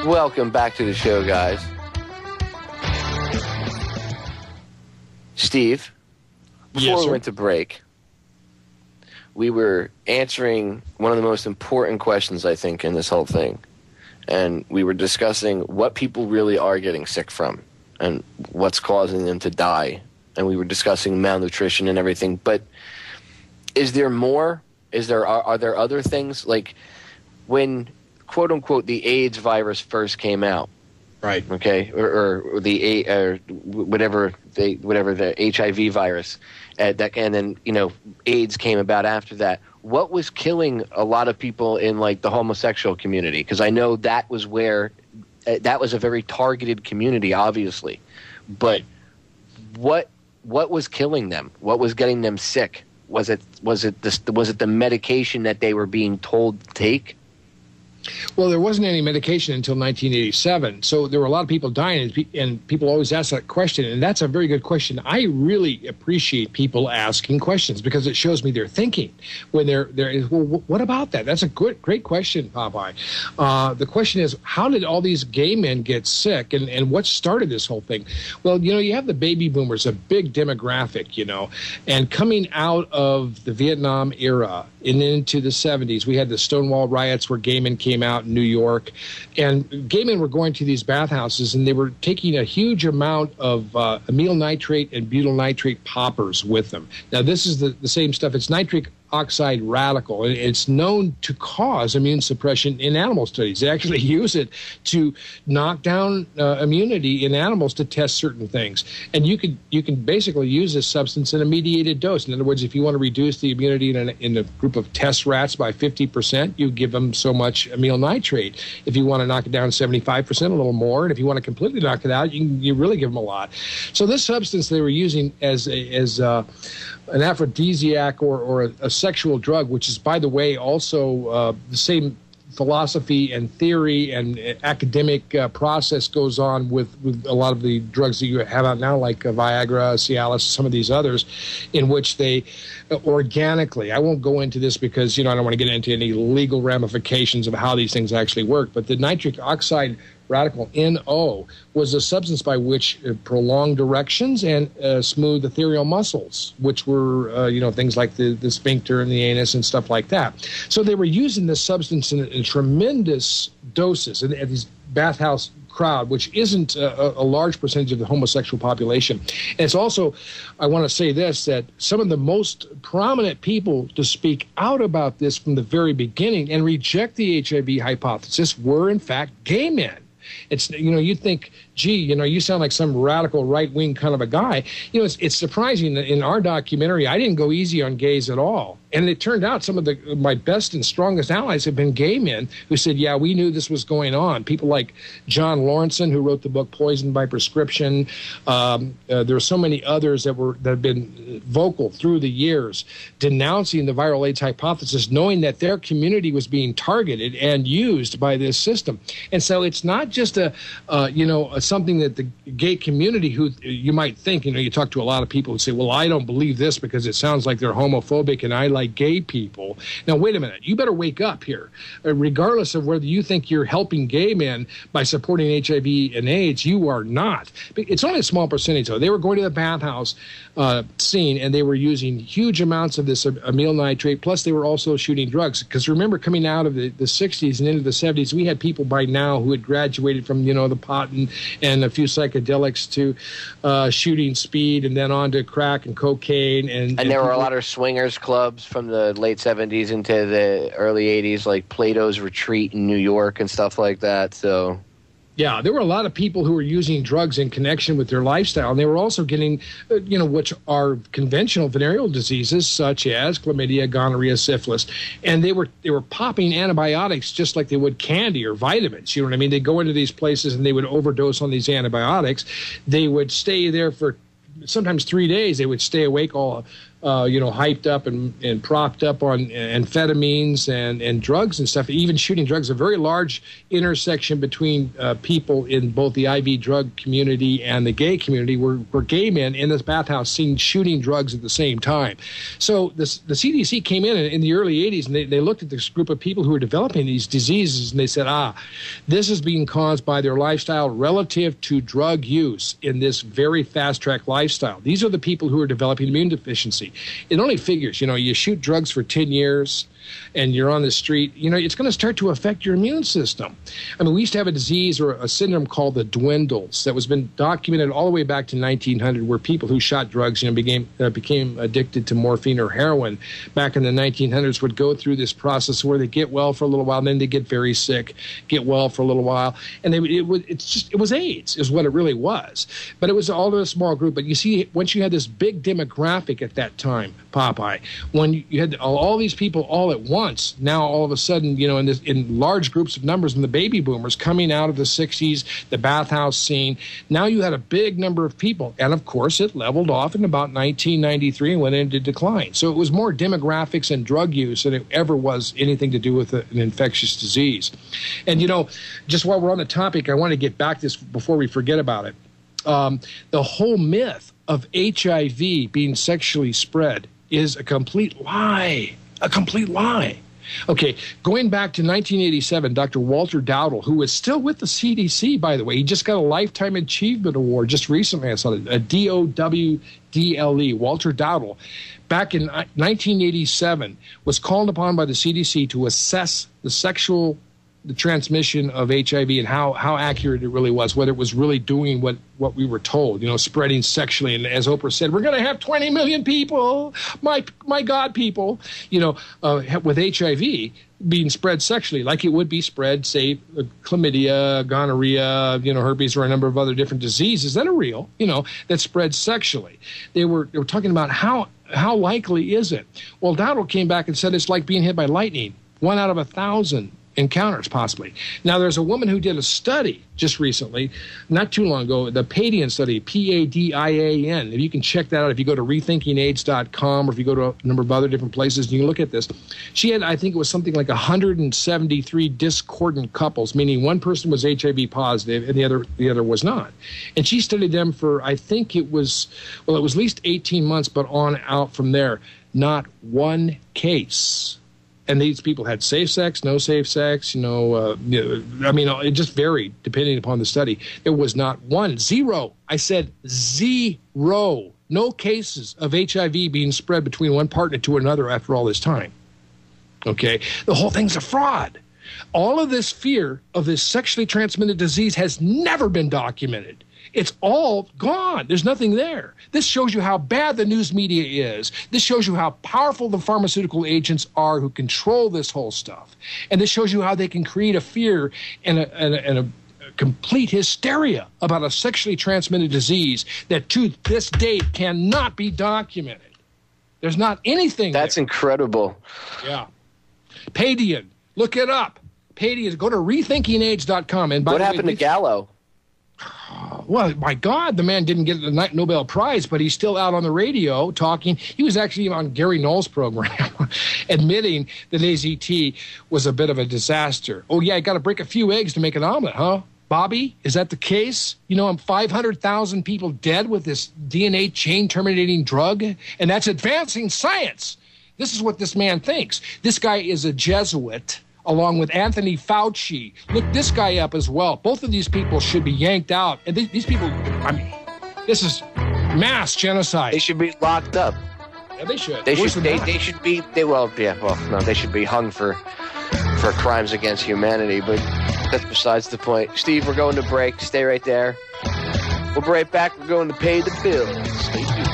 Welcome back to the show, guys. Steve, before we went to break, we were answering one of the most important questions, I think, in this whole thing. And we were discussing what people really are getting sick from and what's causing them to die. And we were discussing malnutrition and everything. But is there more? Are there other things? Like when, quote unquote, the AIDS virus first came out, right? Okay, or the whatever the HIV virus, and then AIDS came about after that. What was killing a lot of people in like the homosexual community? Because I know that was where that was a very targeted community, obviously. But what was killing them? What was getting them sick? Was it the medication that they were being told to take? Well, there wasn't any medication until 1987, so there were a lot of people dying, and people always ask that question, and that's a very good question. I really appreciate people asking questions because it shows me they're thinking. When well, what about that? That's a great question, Popeye. The question is, how did all these gay men get sick, and what started this whole thing? Well, you have the baby boomers, a big demographic, and coming out of the Vietnam era and into the 70s, we had the Stonewall riots where gay men came out in New York, and gay men were going to these bathhouses, and they were taking a huge amount of amyl nitrate and butyl nitrate poppers with them. Now, this is the same stuff. It's nitric oxide radical. It's known to cause immune suppression in animal studies. They actually use it to knock down immunity in animals to test certain things. And you can basically use this substance in a mediated dose. In other words, if you want to reduce the immunity in a group of test rats by 50%, you give them so much amyl nitrate. If you want to knock it down 75%, a little more. And if you want to completely knock it out, you really give them a lot. So this substance they were using as an aphrodisiac or a sexual drug, which is, by the way, also the same philosophy and theory and academic process goes on with a lot of the drugs that you have out now, like Viagra, Cialis, some of these others, in which they organically, I won't go into this because, I don't want to get into any legal ramifications of how these things actually work, but the nitric oxide radical, NO, was a substance by which prolonged erections and smooth ethereal muscles, which were, things like the sphincter and the anus and stuff like that. So they were using this substance in tremendous doses at these bathhouse crowd, which isn't a large percentage of the homosexual population. And it's also, I want to say this, that some of the most prominent people to speak out about this from the very beginning and reject the HIV hypothesis were, in fact, gay men. It's, you think, gee, you sound like some radical right-wing kind of a guy. It's surprising that in our documentary, I didn't go easy on gays at all. And it turned out some of my best and strongest allies have been gay men who said, yeah, we knew this was going on. People like John Lawrenson, who wrote the book Poison by Prescription. There are so many others that have been vocal through the years denouncing the viral AIDS hypothesis, knowing that their community was being targeted and used by this system. And so it's not just something that the gay community, who you might think, you talk to a lot of people who say, well, I don't believe this because it sounds like they're homophobic and I like gay people. Now, wait a minute. You better wake up here. Regardless of whether you think you're helping gay men by supporting HIV and AIDS, you are not. It's only a small percentage, though. They were going to the bathhouse scene, and they were using huge amounts of this amyl nitrate, plus they were also shooting drugs. Because remember, coming out of the 60s and into the 70s, we had people by now who had graduated from, the pot and a few psychedelics to shooting speed, and then on to crack and cocaine. And there were a lot of swingers clubs from the late 70s into the early 80s, like Plato's Retreat in New York and stuff like that. So, yeah, there were a lot of people who were using drugs in connection with their lifestyle, and they were also getting, which are conventional venereal diseases such as chlamydia, gonorrhea, syphilis, and they were popping antibiotics just like they would candy or vitamins. You know what I mean? They'd go into these places and they would overdose on these antibiotics. They would stay there for sometimes 3 days. They would stay awake all hyped up and propped up on amphetamines and drugs and stuff, even shooting drugs. A very large intersection between people in both the IV drug community and the gay community were gay men in this bathhouse seen shooting drugs at the same time. So the CDC came in the early 80s, and they looked at this group of people who were developing these diseases, and they said, this is being caused by their lifestyle relative to drug use in this very fast-track lifestyle. These are the people who are developing immune deficiency. It only figures, you shoot drugs for 10 years and you're on the street, it's going to start to affect your immune system. I mean, we used to have a disease or a syndrome called the dwindles that was been documented all the way back to 1900, where people who shot drugs, became addicted to morphine or heroin back in the 1900s would go through this process where they get well for a little while, and then they get very sick, get well for a little while, and it was AIDS is what it really was. But it was all in a small group. But you see, once you had this big demographic at that time, Popeye, when you had all these people all at once, now all of a sudden, in large groups of numbers, and the baby boomers coming out of the 60s, the bathhouse scene, now you had a big number of people. And of course, it leveled off in about 1993 and went into decline. So it was more demographics and drug use than it ever was anything to do with an infectious disease. And, just while we're on the topic, I want to get back to this before we forget about it. The whole myth of HIV being sexually spread is a complete lie. A complete lie. Okay, going back to 1987, Dr. Walter Dowdle, who is still with the CDC, by the way, he just got a Lifetime Achievement Award just recently. I saw it, a DOWDLE, Walter Dowdle, back in 1987, was called upon by the CDC to assess the transmission of HIV and how accurate it really was, whether it was really doing what we were told, spreading sexually. And as Oprah said, we're going to have 20 million people, my God, people, with HIV being spread sexually, like it would be spread, say, chlamydia, gonorrhea, herpes, or a number of other different diseases that are real, that spread sexually. They were talking about how likely is it? Well, Dowdle came back and said it's like being hit by lightning, 1 out of 1,000. Encounters, possibly. Now, there's a woman who did a study just recently, not too long ago, the Padian study, Padian. If you can check that out, if you go to rethinkingaids.com, or if you go to a number of other different places, you can look at this. She had, I think it was something like 173 discordant couples, meaning one person was HIV positive and the other was not. And she studied them for, I think it was at least 18 months, but on out from there. Not one case. And these people had safe sex, no safe sex, it just varied depending upon the study. There was not one, zero. I said zero. No cases of HIV being spread between one partner to another after all this time. Okay? The whole thing's a fraud. All of this fear of this sexually transmitted disease has never been documented. It's all gone. There's nothing there. This shows you how bad the news media is. This shows you how powerful the pharmaceutical agents are who control this whole stuff. And this shows you how they can create a fear and a complete hysteria about a sexually transmitted disease that to this date cannot be documented. There's not anything That's there. Incredible. Yeah. Padian. Look it up. Padian. Go to rethinkingaids.com. And what happened to Gallo? Well, my God, the man didn't get the Nobel Prize, but he's still out on the radio talking. He was actually on Gary Knoll's program admitting that AZT was a bit of a disaster. Oh, yeah, I got to break a few eggs to make an omelet, huh? Bobby, is that the case? I'm 500,000 people dead with this DNA chain-terminating drug, and that's advancing science. This is what this man thinks. This guy is a Jesuit, along with Anthony Fauci. Look this guy up as well. Both of these people should be yanked out. And these people, this is mass genocide. They should be locked up. Yeah, they should. They should be hung for crimes against humanity, but that's besides the point. Steve, we're going to break. Stay right there. We'll be right back. We're going to pay the bills. Stay tuned.